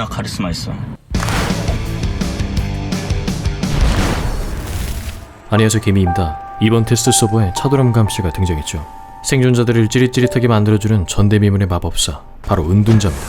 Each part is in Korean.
존나 카리스마 있어. 안녕하세요, 개미입니다. 이번 테스트 서버에 차도람 감시가 등장했죠. 생존자들을 찌릿찌릿하게 만들어주는 전대미문의 마법사, 바로 은둔자입니다.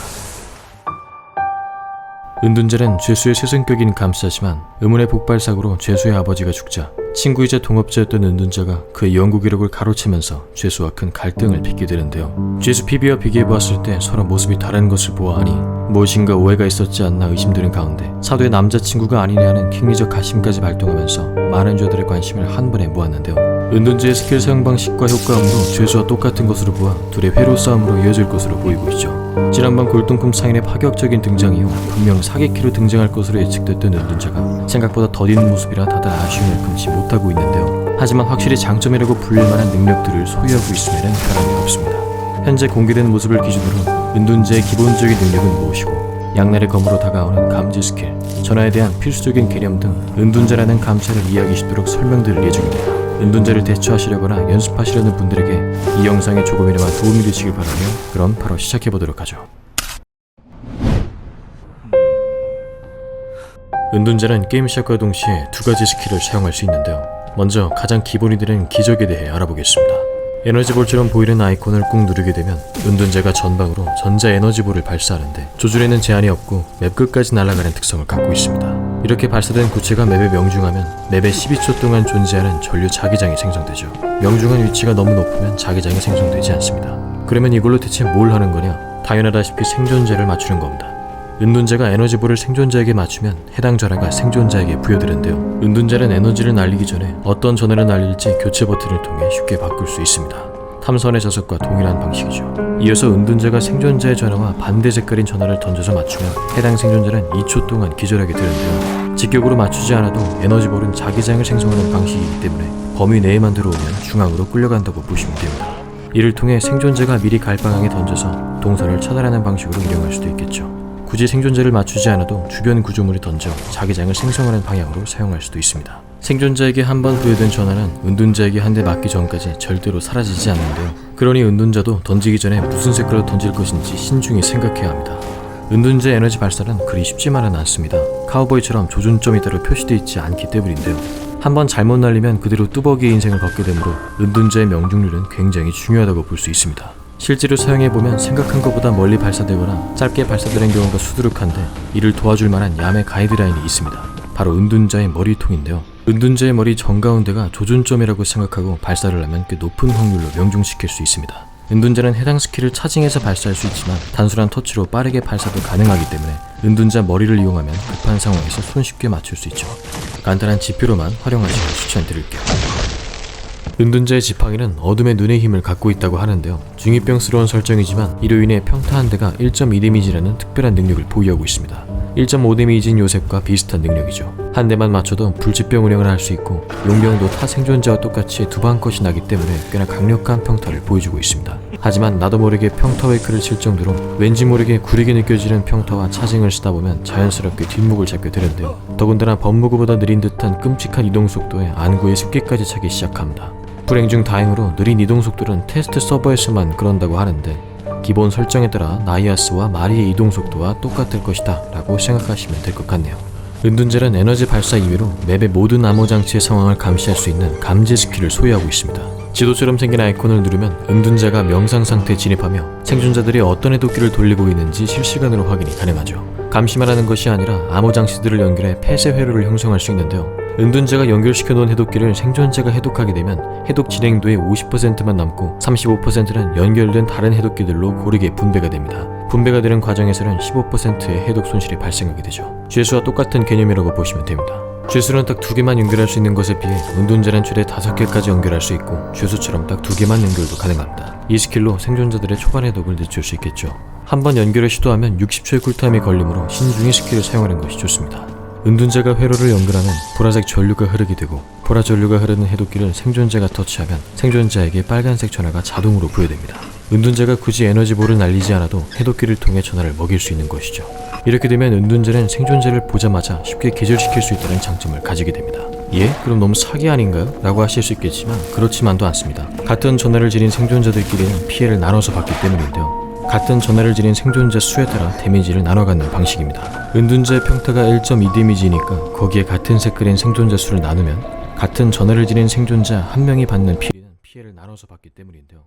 은둔자는 죄수의 새성격인 감사지만 의문의 폭발사고로 죄수의 아버지가 죽자 친구이자 동업자였던 은둔자가 그의 연구 기록을 가로채면서 죄수와 큰 갈등을 빚게 되는데요. 죄수 피비와 비교해보았을 때 서로 모습이 다른 것을 보아하니 무엇인가 오해가 있었지 않나 의심되는 가운데 사도의 남자친구가 아니냐는 킹리적 가심까지 발동하면서 많은 죄들의 관심을 한 번에 모았는데요. 은둔자의 스킬 사용 방식과 효과음도 죄수와 똑같은 것으로 보아 둘의 회로 싸움으로 이어질 것으로 보이고 있죠. 지난번 골동품 상인의 파격적인 등장 이후 분명 사기키로 등장할 것으로 예측됐던 은둔자가 생각보다 더딘 모습이라 다들 아쉬움을 금치 못하고 있는데요. 하지만 확실히 장점이라고 불릴 만한 능력들을 소유하고 있음에는 변함이 없습니다. 현재 공개된 모습을 기준으로 은둔자의 기본적인 능력은 무엇이고 양날의 검으로 다가오는 감지 스킬, 전화에 대한 필수적인 개념 등 은둔자라는 감찰을 이해하기 쉽도록 설명드릴 예정입니다. 은둔자를 대처하시려거나 연습하시려는 분들에게 이 영상에 조금이나마 도움이 되시길 바라며 그럼 바로 시작해보도록 하죠. 은둔자는 게임 시작과 동시에 두 가지 스킬을 사용할 수 있는데요. 먼저 가장 기본이 되는 기적에 대해 알아보겠습니다. 에너지볼처럼 보이는 아이콘을 꾹 누르게 되면 은둔자가 전방으로 전자 에너지볼을 발사하는데 조준에는 제한이 없고 맵 끝까지 날아가는 특성을 갖고 있습니다. 이렇게 발사된 구체가 맵에 명중하면 맵에 12초 동안 존재하는 전류 자기장이 생성되죠. 명중한 위치가 너무 높으면 자기장이 생성되지 않습니다. 그러면 이걸로 대체 뭘 하는 거냐? 당연하다시피 생존자를 맞추는 겁니다. 은둔자가 에너지볼을 생존자에게 맞추면 해당 전화가 생존자에게 부여되는데요. 은둔자는 에너지를 날리기 전에 어떤 전화를 날릴지 교체 버튼을 통해 쉽게 바꿀 수 있습니다. 탐선의 자석과 동일한 방식이죠. 이어서 은둔자가 생존자의 전화와 반대 색깔인 전화를 던져서 맞추면 해당 생존자는 2초 동안 기절하게 되는데요. 직격으로 맞추지 않아도 에너지볼은 자기장을 생성하는 방식이기 때문에 범위 내에만 들어오면 중앙으로 끌려간다고 보시면 됩니다. 이를 통해 생존자가 미리 갈 방향에 던져서 동선을 차단하는 방식으로 이용할 수도 있겠죠. 굳이 생존자를 맞추지 않아도 주변 구조물이 던져 자기장을 생성하는 방향으로 사용할 수도 있습니다. 생존자에게 한 번 부여된 전화는 은둔자에게 한 대 맞기 전까지 절대로 사라지지 않는데요. 그러니 은둔자도 던지기 전에 무슨 색깔로 던질 것인지 신중히 생각해야 합니다. 은둔자의 에너지 발사는 그리 쉽지만은 않습니다. 카우보이처럼 조준점이 따로 표시되어 있지 않기 때문인데요. 한 번 잘못 날리면 그대로 뚜벅이의 인생을 걷게 되므로 은둔자의 명중률은 굉장히 중요하다고 볼 수 있습니다. 실제로 사용해보면 생각한 것보다 멀리 발사되거나 짧게 발사되는 경우가 수두룩한데 이를 도와줄 만한 야매 가이드라인이 있습니다. 바로 은둔자의 머리통인데요. 은둔자의 머리 정가운데가 조준점이라고 생각하고 발사를 하면 꽤 높은 확률로 명중시킬 수 있습니다. 은둔자는 해당 스킬을 차징해서 발사할 수 있지만 단순한 터치로 빠르게 발사도 가능하기 때문에 은둔자 머리를 이용하면 급한 상황에서 손쉽게 맞출 수 있죠. 간단한 지표로만 활용하시길 추천드릴게요. 은둔자의 지팡이는 어둠의 눈의 힘을 갖고 있다고 하는데요. 중2병스러운 설정이지만 이로 인해 평타 한 대가 1.2 데미지라는 특별한 능력을 보유하고 있습니다. 1.5 데미지인 요셉과 비슷한 능력이죠. 한 대만 맞춰도 불치병 운영을 할 수 있고 용병도 타 생존자와 똑같이 두 방 컷이 나기 때문에 꽤나 강력한 평타를 보여주고 있습니다. 하지만 나도 모르게 평타 웨이크를 칠 정도로 왠지 모르게 구리게 느껴지는 평타와 차징을 쓰다 보면 자연스럽게 뒷목을 잡게 되는데요. 더군다나 법무구보다 느린 듯한 끔찍한 이동 속도에 안구에 습기까지 차기 시작합니다. 불행 중 다행으로 느린 이동 속도는 테스트 서버에서만 그런다고 하는데 기본 설정에 따라 나이아스와 마리의 이동 속도와 똑같을 것이다 라고 생각하시면 될 것 같네요. 은둔자는 에너지 발사 이외로 맵의 모든 암호 장치의 상황을 감시할 수 있는 감지 스킬을 소유하고 있습니다. 지도처럼 생긴 아이콘을 누르면 은둔자가 명상 상태에 진입하며 생존자들이 어떤 해독기를 돌리고 있는지 실시간으로 확인이 가능하죠. 감시만 하는 것이 아니라 암호 장치들을 연결해 폐쇄 회로를 형성할 수 있는데요. 은둔자가 연결시켜 놓은 해독기를 생존자가 해독하게 되면 해독 진행도의 50%만 남고 35%는 연결된 다른 해독기들로 고르게 분배가 됩니다. 분배가 되는 과정에서는 15%의 해독 손실이 발생하게 되죠. 죄수와 똑같은 개념이라고 보시면 됩니다. 죄수는 딱 2개만 연결할 수 있는 것에 비해 은둔자는 최대 5개까지 연결할 수 있고 죄수처럼 딱 2개만 연결도 가능합니다. 이 스킬로 생존자들의 초반 해독을 늦출 수 있겠죠. 한번 연결을 시도하면 60초의 쿨타임이 걸리므로 신중히 스킬을 사용하는 것이 좋습니다. 은둔자가 회로를 연결하면 보라색 전류가 흐르게 되고 보라 전류가 흐르는 해독기를 생존자가 터치하면 생존자에게 빨간색 전화가 자동으로 부여됩니다. 은둔자가 굳이 에너지볼을 날리지 않아도 해독기를 통해 전화를 먹일 수 있는 것이죠. 이렇게 되면 은둔자는 생존자를 보자마자 쉽게 기절시킬 수 있다는 장점을 가지게 됩니다. 예? 그럼 너무 사기 아닌가요? 라고 하실 수 있겠지만 그렇지만도 않습니다. 같은 전화를 지닌 생존자들끼리는 피해를 나눠서 받기 때문인데요. 같은 전하를 지닌 생존자 수에 따라 데미지를 나눠 갖는 방식입니다. 은둔자의 평타가 1.2 데미지니까 거기에 같은 색깔인 생존자 수를 나누면 같은 전하를 지닌 생존자 한 명이 받는 피해를 나눠서 받기 때문인데요.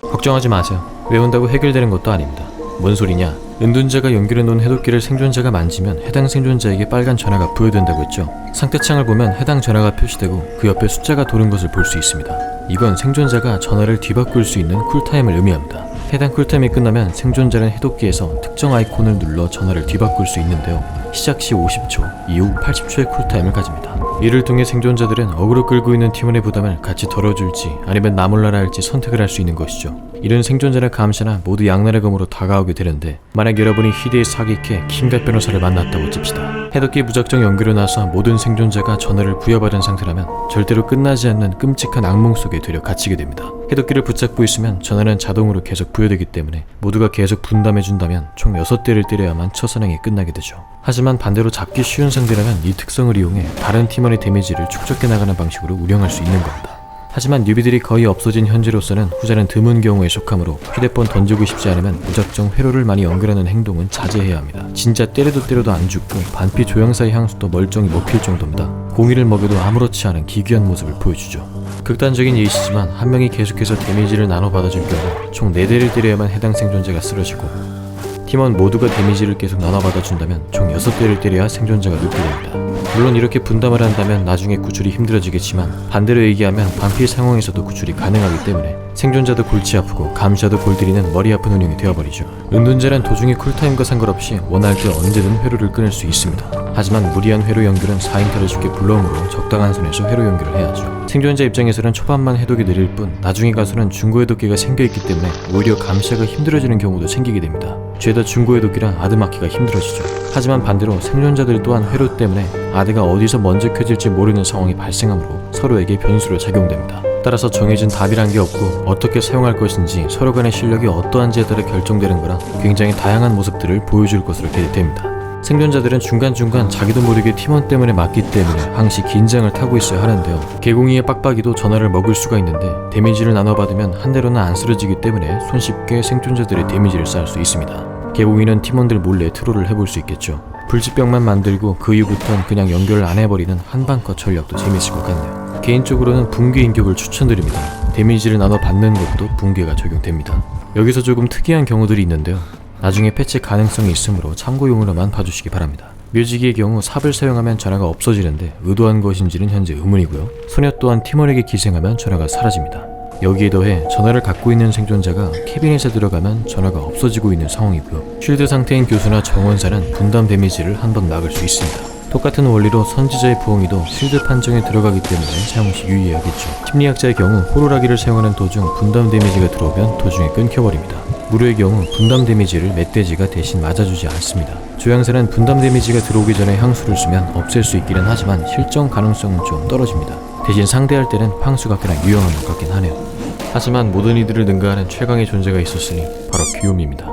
걱정하지 마세요. 외운다고 해결되는 것도 아닙니다. 뭔 소리냐? 은둔자가 연결해 놓은 해독기를 생존자가 만지면 해당 생존자에게 빨간 전하가 부여된다고 했죠. 상태창을 보면 해당 전하가 표시되고 그 옆에 숫자가 도는 것을 볼 수 있습니다. 이건 생존자가 전하를 뒤바꿀 수 있는 쿨타임을 의미합니다. 해당 쿨타임이 끝나면 생존자는 해독기에서 특정 아이콘을 눌러 전하를 뒤바꿀 수 있는데요. 시작 시 50초, 이후 80초의 쿨타임을 가집니다. 이를 통해 생존자들은 어그로 끌고 있는 팀원의 부담을 같이 덜어줄지 아니면 나 몰라라 할지 선택을 할 수 있는 것이죠. 이런 생존자나 감시나 모두 양날의 검으로 다가오게 되는데, 만약 여러분이 희대의 사기캐 킹갓 변호사를 만났다고 칩시다. 해독기 무작정 연결해 놔서 모든 생존자가 전하를 부여받은 상태라면 절대로 끝나지 않는 끔찍한 악몽 속에 되려 갇히게 됩니다. 해독기를 붙잡고 있으면 전하는 자동으로 계속 부여되기 때문에 모두가 계속 분담해준다면 총 6대를 때려야만 첫 사냥이 끝나게 되죠. 하지만 반대로 잡기 쉬운 상대라면 이 특성을 이용해 다른 팀원의 데미지를 축적해 나가는 방식으로 운영할 수 있는 겁니다. 하지만 뉴비들이 거의 없어진 현재로서는 후자는 드문 경우에 속하므로 휴대폰 던지고 싶지 않으면 무작정 회로를 많이 연결하는 행동은 자제해야 합니다. 진짜 때려도 안 죽고 반피 조향사의 향수도 멀쩡히 먹힐 정도입니다. 공이를 먹여도 아무렇지 않은 기괴한 모습을 보여주죠. 극단적인 예시지만 한 명이 계속해서 데미지를 나눠 받아줄 경우 총 4대를 때려야만 해당 생존자가 쓰러지고, 팀원 모두가 데미지를 계속 나눠 받아준다면 총 6대를 때려야 생존자가 눕게 됩니다. 물론 이렇게 분담을 한다면 나중에 구출이 힘들어지겠지만, 반대로 얘기하면 반피 상황에서도 구출이 가능하기 때문에 생존자도 골치 아프고 감시자도 골 들이는 머리 아픈 운영이 되어버리죠. 은둔자란 도중에 쿨타임과 상관없이 원할 때 언제든 회로를 끊을 수 있습니다. 하지만 무리한 회로 연결은 4인타를 쉽게 불러오므로 적당한 선에서 회로 연결을 해야죠. 생존자 입장에서는 초반만 해독이 느릴 뿐 나중에 가서는 중고 해독기가 생겨있기 때문에 오히려 감시가 힘들어지는 경우도 생기게 됩니다. 죄다 중고 해독기라 아드맞기가 힘들어지죠. 하지만 반대로 생존자들 또한 회로 때문에 아드가 어디서 먼저 켜질지 모르는 상황이 발생하므로 서로에게 변수로 작용됩니다. 따라서 정해진 답이란 게 없고 어떻게 사용할 것인지 서로 간의 실력이 어떠한지에 따라 결정되는 거라 굉장히 다양한 모습들을 보여줄 것으로 기대됩니다. 생존자들은 중간중간 자기도 모르게 팀원 때문에 맞기 때문에 항시 긴장을 타고 있어야 하는데요. 개공이의 빡빡이도 전화를 먹을 수가 있는데 데미지를 나눠받으면 한 대로는 안 쓰러지기 때문에 손쉽게 생존자들의 데미지를 쌓을 수 있습니다. 개공이는 팀원들 몰래 트롤을 해볼 수 있겠죠. 불치병만 만들고 그 이후부턴 그냥 연결을 안 해버리는 한방컷 전략도 재밌을 것 같네요. 개인적으로는 붕괴 인격을 추천드립니다. 데미지를 나눠 받는 것도 붕괴가 적용됩니다. 여기서 조금 특이한 경우들이 있는데요. 나중에 패치 가능성이 있으므로 참고용으로만 봐주시기 바랍니다. 묘지기의 경우 삽을 사용하면 전화가 없어지는데 의도한 것인지는 현재 의문이고요. 소녀 또한 팀원에게 기생하면 전화가 사라집니다. 여기에 더해 전화를 갖고 있는 생존자가 캐비넷에 들어가면 전화가 없어지고 있는 상황이고요. 쉴드 상태인 교수나 정원사는 분담 데미지를 한 번 막을 수 있습니다. 똑같은 원리로 선지자의 부엉이도 쉴드 판정에 들어가기 때문에 사용 시 유의해야겠죠. 심리학자의 경우 호루라기를 사용하는 도중 분담 데미지가 들어오면 도중에 끊겨버립니다. 무료의 경우 분담 데미지를 멧돼지가 대신 맞아주지 않습니다. 조향사는 분담 데미지가 들어오기 전에 향수를 쓰면 없앨 수 있기는 하지만 실전 가능성은 좀 떨어집니다. 대신 상대할 때는 황수가 꽤나 유용한 것 같긴 하네요. 하지만 모든 이들을 능가하는 최강의 존재가 있었으니 바로 귀요미입니다.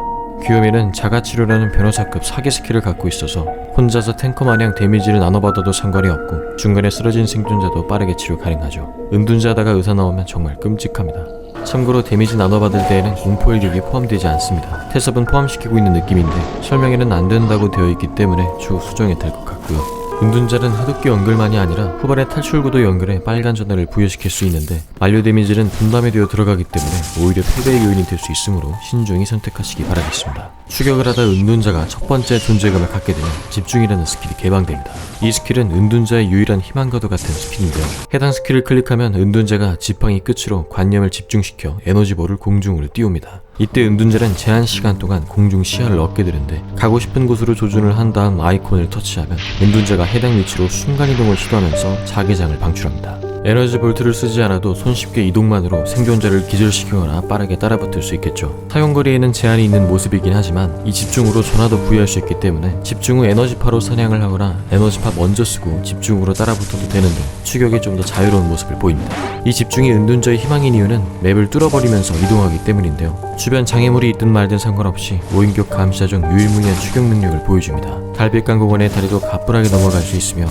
귀요미는 자가치료라는 변호사급 사기 스킬을 갖고 있어서 혼자서 탱커 마냥 데미지를 나눠받아도 상관이 없고 중간에 쓰러진 생존자도 빠르게 치료 가능하죠. 은둔자다가 의사 나오면 정말 끔찍합니다. 참고로 데미지 나눠받을 때에는 공포 일격이 포함되지 않습니다. 태섭은 포함시키고 있는 느낌인데 설명에는 안 된다고 되어 있기 때문에 추후 수정이 될 것 같고요. 은둔자는 해독기 연결만이 아니라 후반에 탈출구도 연결해 빨간 전화를 부여시킬 수 있는데 만료 데미지는 분담이 되어 들어가기 때문에 오히려 패배의 요인이 될 수 있으므로 신중히 선택하시기 바라겠습니다. 추격을 하다 은둔자가 첫 번째 존재감을 갖게 되면 집중이라는 스킬이 개방됩니다. 이 스킬은 은둔자의 유일한 희망과도 같은 스킬인데요. 해당 스킬을 클릭하면 은둔자가 지팡이 끝으로 관념을 집중시켜 에너지볼을 공중으로 띄웁니다. 이때 은둔자는 제한 시간 동안 공중 시야를 얻게 되는데 가고 싶은 곳으로 조준을 한 다음 아이콘을 터치하면 은둔자가 해당 위치로 순간이동을 시도하면서 자기장을 방출합니다. 에너지 볼트를 쓰지 않아도 손쉽게 이동만으로 생존자를 기절시키거나 빠르게 따라붙을 수 있겠죠. 사용거리에는 제한이 있는 모습이긴 하지만 이 집중으로 전화도 부여할 수 있기 때문에 집중 후 에너지파로 사냥을 하거나 에너지파 먼저 쓰고 집중으로 따라붙어도 되는 등 추격에 좀 더 자유로운 모습을 보입니다. 이 집중이 은둔자의 희망인 이유는 맵을 뚫어버리면서 이동하기 때문인데요. 주변 장애물이 있든 말든 상관없이 5인격 감시자 중 유일무이한 추격 능력을 보여줍니다. 달빛강공원의 다리도 가뿐하게 넘어갈 수 있으며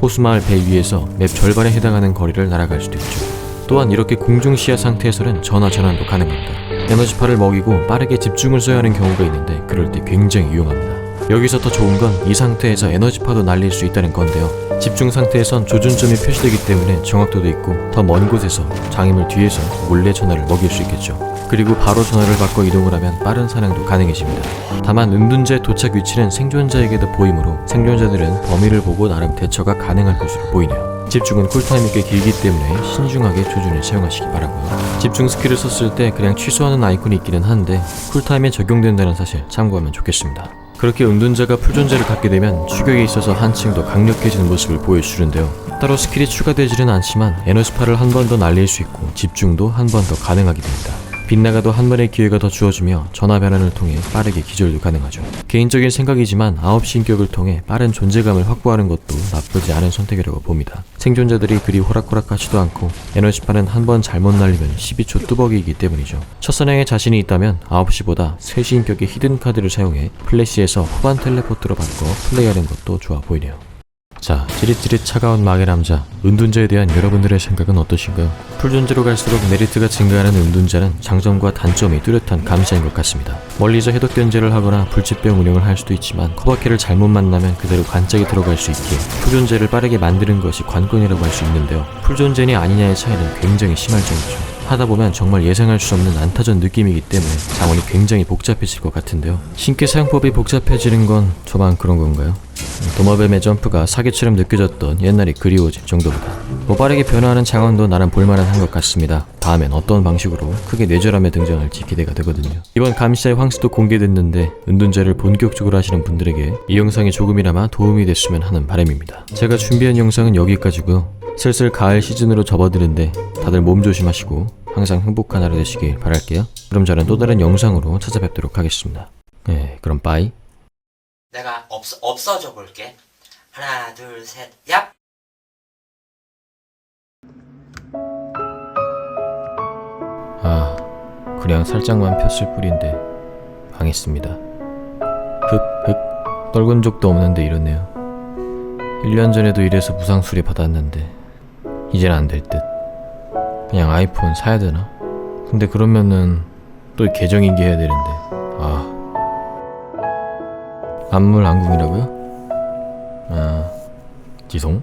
호수마을 배 위에서 맵 절반에 해당하는 거리를 날아갈 수도 있죠. 또한 이렇게 공중시야 상태에서는 전화 전환도 가능합니다. 에너지파를 먹이고 빠르게 집중을 써야 하는 경우가 있는데 그럴 때 굉장히 유용합니다. 여기서 더 좋은 건 이 상태에서 에너지파도 날릴 수 있다는 건데요. 집중 상태에선 조준점이 표시되기 때문에 정확도도 있고 더 먼 곳에서 장애물 뒤에서 몰래 전화를 먹일 수 있겠죠. 그리고 바로 전화를 받고 이동을 하면 빠른 사냥도 가능해집니다. 다만 은둔자의 도착 위치는 생존자에게도 보이므로 생존자들은 범위를 보고 나름 대처가 가능할 것으로 보이네요. 집중은 쿨타임이 꽤 길기 때문에 신중하게 조준을 사용하시기 바라고요. 집중 스킬을 썼을 때 그냥 취소하는 아이콘이 있기는 한데 쿨타임에 적용된다는 사실 참고하면 좋겠습니다. 그렇게 은둔자가 풀존재를 갖게 되면 추격에 있어서 한층 더 강력해지는 모습을 보여주는데요. 따로 스킬이 추가되지는 않지만 에너지파를 한 번 더 날릴 수 있고 집중도 한 번 더 가능하게 됩니다. 빗나가도 한 번의 기회가 더 주어지며 전화 변환을 통해 빠르게 기절도 가능하죠. 개인적인 생각이지만 9시 인격을 통해 빠른 존재감을 확보하는 것도 나쁘지 않은 선택이라고 봅니다. 생존자들이 그리 호락호락하지도 않고 에너지파는 한 번 잘못 날리면 12초 뚜벅이기 때문이죠. 첫 사냥에 자신이 있다면 9시보다 3시 인격의 히든 카드를 사용해 플래시에서 후반 텔레포트로 바꿔 플레이하는 것도 좋아 보이네요. 자, 찌릿찌릿 차가운 마계 남자, 은둔자에 대한 여러분들의 생각은 어떠신가요? 풀존재로 갈수록 메리트가 증가하는 은둔자는 장점과 단점이 뚜렷한 감시인 것 같습니다. 멀리서 해독 견제를 하거나 불치병 운영을 할 수도 있지만 커버키를 잘못 만나면 그대로 관짝이 들어갈 수 있기에 풀존재를 빠르게 만드는 것이 관건이라고 할 수 있는데요. 풀존재니 아니냐의 차이는 굉장히 심할 정도죠. 하다보면 정말 예상할 수 없는 안타전 느낌이기 때문에 자원이 굉장히 복잡해질 것 같은데요. 신캐 사용법이 복잡해지는 건 저만 그런 건가요? 도마뱀의 점프가 사기처럼 느껴졌던 옛날이 그리워질 정도보다 빠르게 변화하는 장원도 나름 볼만한 한 것 같습니다. 다음엔 어떤 방식으로 크게 뇌절함의 등장할지 기대가 되거든요. 이번 감시자의 황스도 공개됐는데 은둔자를 본격적으로 하시는 분들에게 이 영상이 조금이나마 도움이 됐으면 하는 바람입니다. 제가 준비한 영상은 여기까지고요. 슬슬 가을 시즌으로 접어드는데 다들 몸 조심하시고 항상 행복한 하루 되시길 바랄게요. 그럼 저는 또 다른 영상으로 찾아뵙도록 하겠습니다. 네, 그럼 빠이. 내가 없어져 볼게. 하나, 둘, 셋, 얍! 아, 그냥 살짝만 폈을 뿐인데 망했습니다. 흑 떨군 적도 없는데 이렇네요. 1년 전에도 이래서 무상 수리 받았는데 이젠 안 될 듯. 그냥 아이폰 사야 되나? 근데 그러면은 또 계정인기 해야 되는데 안물 안궁이라고요? 지송?